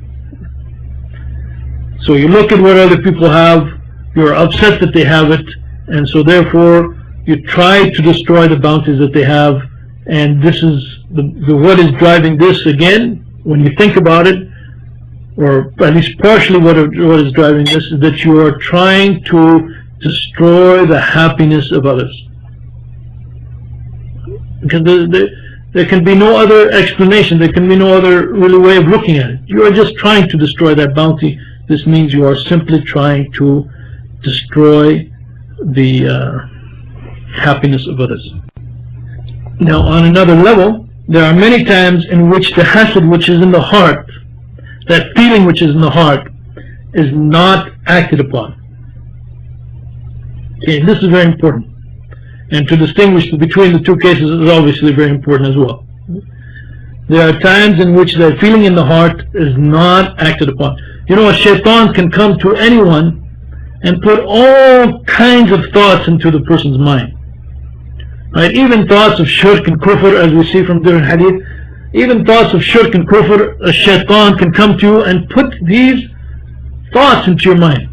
So you look at what other people have, you're upset that they have it, and so therefore you try to destroy the bounties that they have. And this is what is driving this again. When you think about it, or at least partially what is driving this, is that you are trying to destroy the happiness of others. Because there can be no other explanation, there can be no other really way of looking at it. You are just trying to destroy that bounty. This means you are simply trying to destroy the happiness of others. Now, on another level, there are many times in which the hasad which is in the heart, that feeling which is in the heart, is not acted upon. Okay, this is very important. And to distinguish between the two cases is obviously very important as well. There are times in which the feeling in the heart is not acted upon. You know, a shaitan can come to anyone and put all kinds of thoughts into the person's mind. Right? Even thoughts of shirk and kufr, as we see from different hadith, even thoughts of shirk and kufr, a shaitan can come to you and put these thoughts into your mind.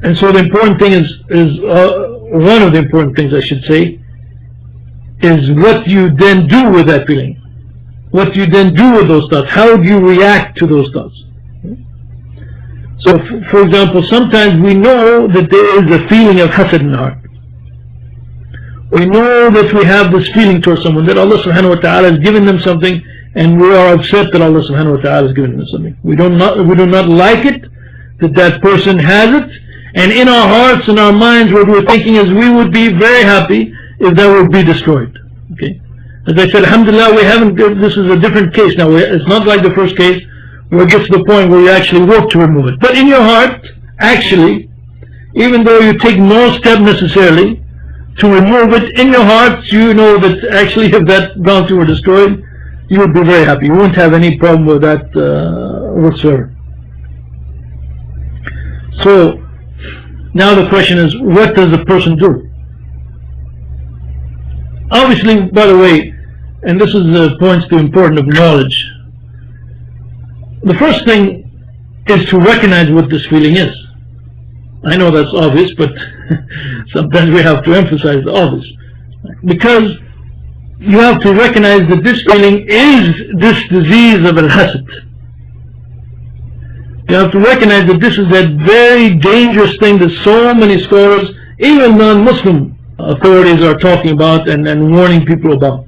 And so the important thing is one of the important things I should say, is what you then do with that feeling. What you then do with those thoughts. How do you react to those thoughts? So, for example, sometimes we know that there is a feeling of hasad in the heart. We know that we have this feeling towards someone, that Allah subhanahu wa ta'ala has given them something, and we are upset that Allah subhanahu wa ta'ala has given them something. We do not like it, that person has it, and in our hearts and our minds what we're thinking is we would be very happy if that would be destroyed. Okay. As I said, alhamdulillah, we haven't, this is a different case now. It's not like the first case where it gets to the point where you actually work to remove it. But in your heart, actually, even though you take no step necessarily to remove it, in your heart you know that actually if that gone through or destroyed, you would be very happy. You wouldn't have any problem with that whatsoever. So now the question is, what does the person do? Obviously, by the way, and this is the points to importance of knowledge, the first thing is to recognize what this feeling is. I know that's obvious, but sometimes we have to emphasize the obvious, because you have to recognize that this feeling is this disease of al-hasad. You have to recognize that this is that very dangerous thing that so many scholars, even non-Muslim authorities, are talking about and warning people about.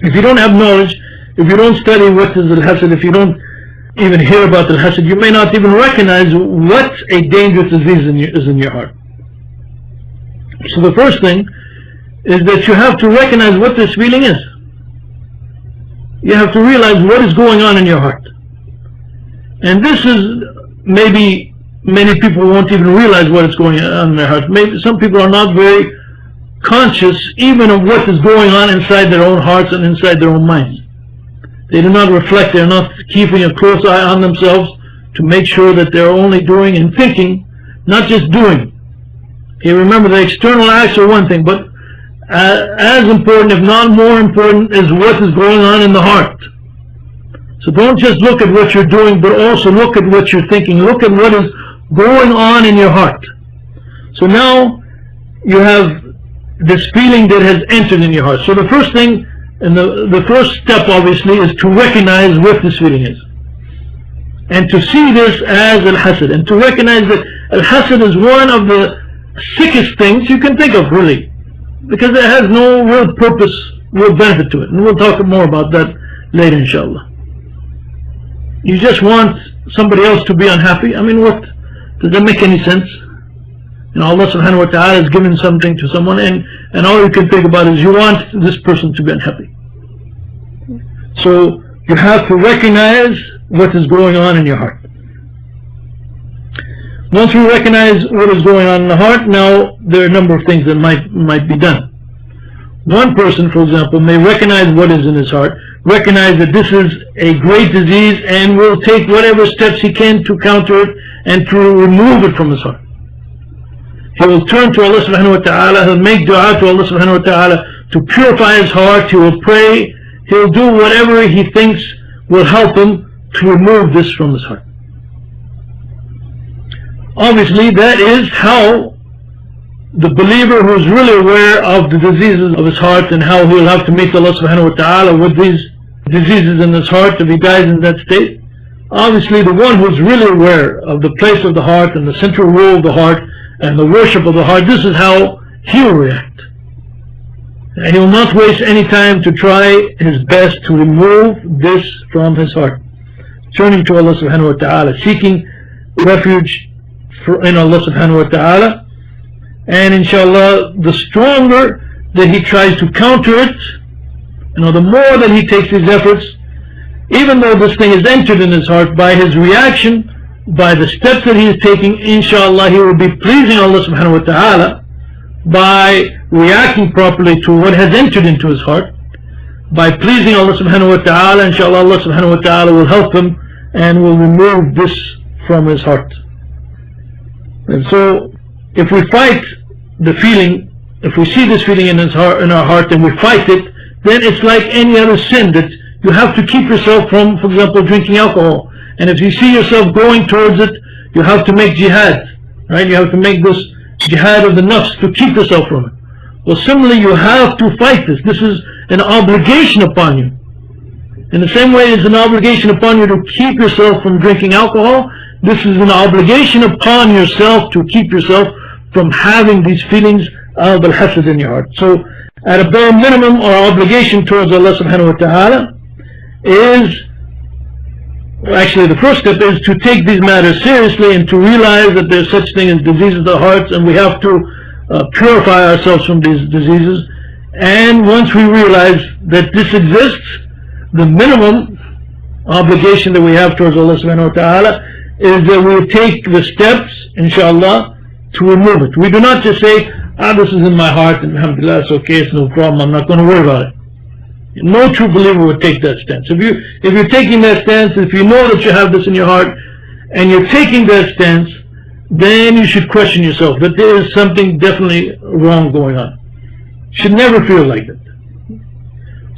If you don't have knowledge, if you don't study what is al-hasad, if you don't even hear about al-hasad, you may not even recognize what a dangerous disease is in your heart. So the first thing is that you have to recognize what this feeling is. You have to realize what is going on in your heart. And this is, maybe many people won't even realize what is going on in their hearts. Maybe some people are not very conscious even of what is going on inside their own hearts and inside their own minds. They do not reflect, they're not keeping a close eye on themselves to make sure that they're only doing and thinking, not just doing. Okay, remember, the external acts are one thing, but as important, if not more important, is what is going on in the heart. So don't just look at what you're doing, but also look at what you're thinking. Look at what is going on in your heart. So now you have this feeling that has entered in your heart. So the first thing, and the first step obviously, is to recognize what this feeling is. And to see this as al-hasad. And to recognize that al-hasad is one of the sickest things you can think of, really. Because it has no real purpose, real benefit to it. And we'll talk more about that later, inshallah. You just want somebody else to be unhappy. I mean, what? Does that make any sense? You know, Allah subhanahu wa ta'ala has given something to someone, and all you can think about is you want this person to be unhappy. So you have to recognize what is going on in your heart. Once you recognize what is going on in the heart, now there are a number of things that might be done. One person, for example, may recognize what is in his heart, recognize that this is a great disease, and will take whatever steps he can to counter it and to remove it from his heart. He will turn to Allah subhanahu wa ta'ala, he'll make dua to Allah subhanahu wa ta'ala to purify his heart, he will pray, he'll do whatever he thinks will help him to remove this from his heart. Obviously, that is how the believer who is really aware of the diseases of his heart and how he will have to meet Allah subhanahu wa ta'ala with these diseases in his heart if he dies in that state. Obviously, the one who is really aware of the place of the heart and the central role of the heart and the worship of the heart, this is how he will react. And he will not waste any time to try his best to remove this from his heart. Turning to Allah subhanahu wa ta'ala, seeking refuge in Allah subhanahu wa ta'ala. And inshallah, the stronger that he tries to counter it, the more that he takes these efforts, even though this thing is entered in his heart, by his reaction by the steps that he is taking, inshallah, he will be pleasing Allah subhanahu wa ta'ala by reacting properly to what has entered into his heart. By pleasing Allah subhanahu wa ta'ala, inshallah, Allah subhanahu wa ta'ala will help him and will remove this from his heart. And so, if we fight the feeling, if we see this feeling in our heart and we fight it, then it's like any other sin that you have to keep yourself from, for example, drinking alcohol. And if you see yourself going towards it, you have to make jihad, right? You have to make this jihad of the nafs to keep yourself from it. Well, similarly, you have to fight this. This is an obligation upon you. In the same way it's an obligation upon you to keep yourself from drinking alcohol, this is an obligation upon yourself to keep yourself from having these feelings of al-hasad in your heart. So, at a bare minimum, our obligation towards Allah subhanahu wa ta'ala is, actually the first step is to take these matters seriously and to realize that there's such thing as diseases of the hearts, and we have to purify ourselves from these diseases. And once we realize that this exists, the minimum obligation that we have towards Allah subhanahu wa ta'ala is that we take the steps, inshallah, to remove it. We do not just say, this is in my heart, and alhamdulillah, it's okay, it's no problem, I'm not going to worry about it. No true believer would take that stance. If you're taking that stance, if you know that you have this in your heart, and you're taking that stance, then you should question yourself, that there is something definitely wrong going on. You should never feel like that.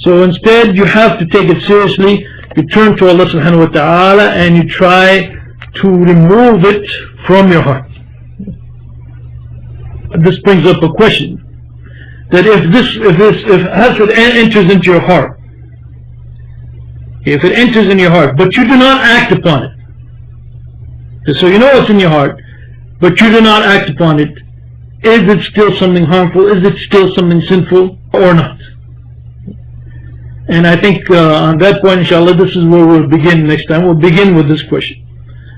So instead, you have to take it seriously. You turn to Allah subhanahu wa ta'ala and you try to remove it from your heart. This brings up a question, that if hasad enters into your heart, if it enters in your heart, but you do not act upon it, so you know it's in your heart, but you do not act upon it, is it still something harmful? Is it still something sinful or not? And I think on that point, inshallah, this is where we'll begin next time. We'll begin with this question.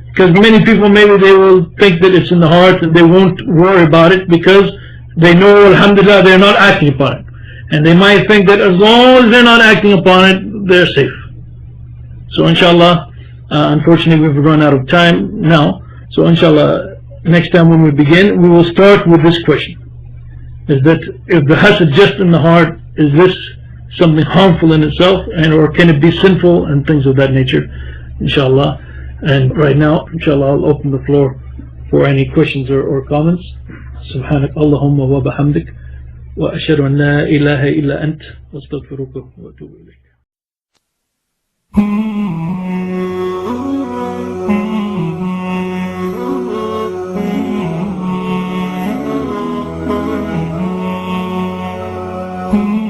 Because many people, maybe they will think that it's in the heart and they won't worry about it because they know, alhamdulillah, they're not acting upon it. And they might think that as long as they're not acting upon it, they're safe. So inshallah, unfortunately we've run out of time now. So inshallah, next time when we begin, we will start with this question. Is that if the hasad just in the heart, is this something harmful in itself, and or can it be sinful and things of that nature, inshallah. And right now, inshallah, I'll open the floor for any questions or comments. Subhanak Allahumma wa bihamdik wa ashhadu an la ilaha illa ant wa astaghfiruka wa atubu ilayk. Mm-hmm.